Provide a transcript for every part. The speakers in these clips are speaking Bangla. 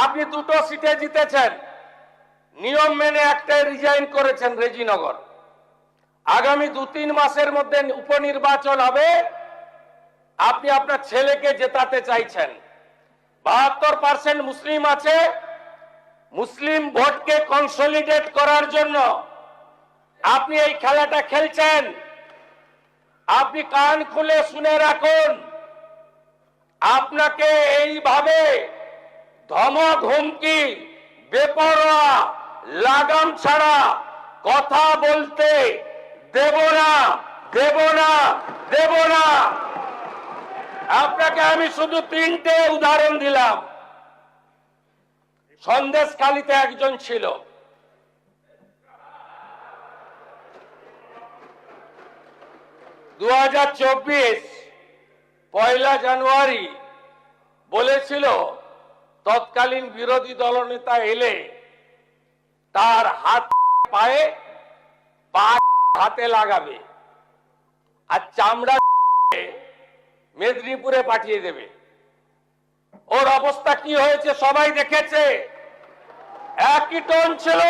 আপনি দুটো সিটে জিতেছেন, নিয়ম মেনে একটাই রিজাইন করেছেন রেজিনগর। আগামী 2-3 মাসের মধ্যে উপনির্বাচন হবে, আপনি আপনার ছেলেকে জেতাতে চাইছেন। 72% মুসলিম আছে, মুসলিম ভোটকে কনসলিডেট করার জন্য আপনি এই খেলাটা খেলছেন। আপনি কান খুলে শুনে রাখুন, আপনাকে এইভাবে ধমক হুমকি বেপরোয়া লাগাম ছাড়া কথা বলতে দেব না, দেব না, দেব না। আপনাকে আমি শুধু 3টে উদাহরণ দিলাম। সন্দেশখালীতে একজন ছিল, 2024 পয়লা জানুয়ারি বলেছিল তৎকালীন বিরোধী দলনেতা এলে তার হাত পায়ে পা হাতে লাগাবে আর চামড়া মেদিনীপুরে পাঠিয়ে দেবে। ওর অবস্থা কি হয়েছে সবাই দেখেছে। একই টোন ছিল।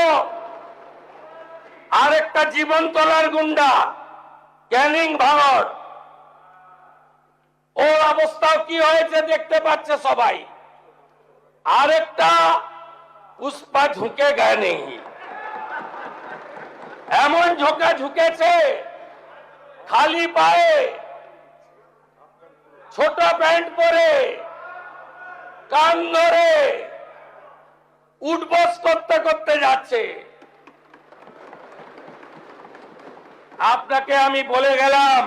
আরেকটা জীবনতলার গুন্ডা ক্যানিং ভাঙড়, ওর অবস্থাও কি হয়েছে দেখতে পাচ্ছে সবাই। আরেকটা পুষ্পা ঝুঁকে গায়ে নেই, এমন ঝোঁকা ঝুঁকেছে খালি পায়ে, ছোট প্যান্ট পরে, কান ধরে উঠবস করতে করতে যাচ্ছে। আপনাকে আমি বলে গেলাম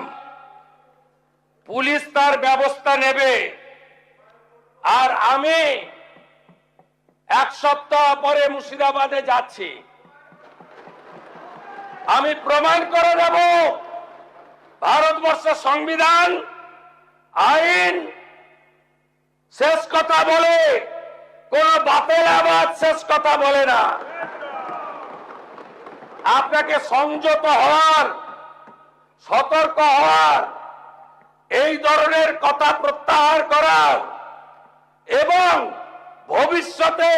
পুলিশ তার ব্যবস্থা নেবে, আর আমি 1 সপ্তাহ পরে মুর্শিদাবাদে যাচ্ছি। আমি প্রমাণ করে দেব ভারতবর্ষের সংবিধান আইন শেষ কথা বলে, কোন বাতেল আবাদ শেষ কথা বলে না। আপনাকে সংযত হওয়ার, সতর্ক হওয়ার, এই ধরনের কথা প্রত্যাহার করার এবং ভবিষ্যতে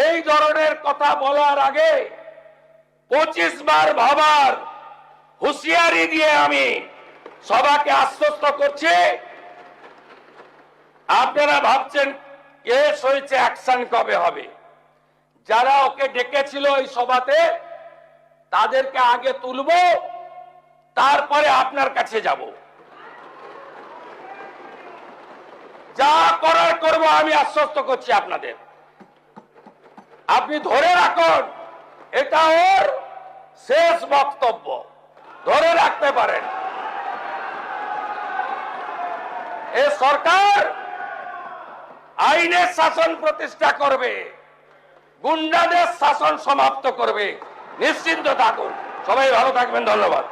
এই ধরনের কথা বলার আগে 25 বার ভাবার হুঁশিয়ারি দিয়ে আমি সবাইকে আশ্বস্ত করছি। আপনারা ভাবছেন কেস হয়েছে, অ্যাকশন কবে হবে? যারা ওকে ডেকেছিল এই সভাতে তাদেরকে আগে তুলব, তারপরে আপনার কাছে যাব। যা করার করব, আমি আশ্বস্ত করছি আপনাদের। আপনি ধরে রাখুন, এটা ওর শেষ বক্তব্য, ধরে রাখতে পারেন। এই সরকার আইনের শাসন প্রতিষ্ঠা করবে, গুন্ডাদের শাসন সমাপ্ত করবে, নিশ্চিন্ত থাকুন। সবাই ভালো থাকবেন, ধন্যবাদ।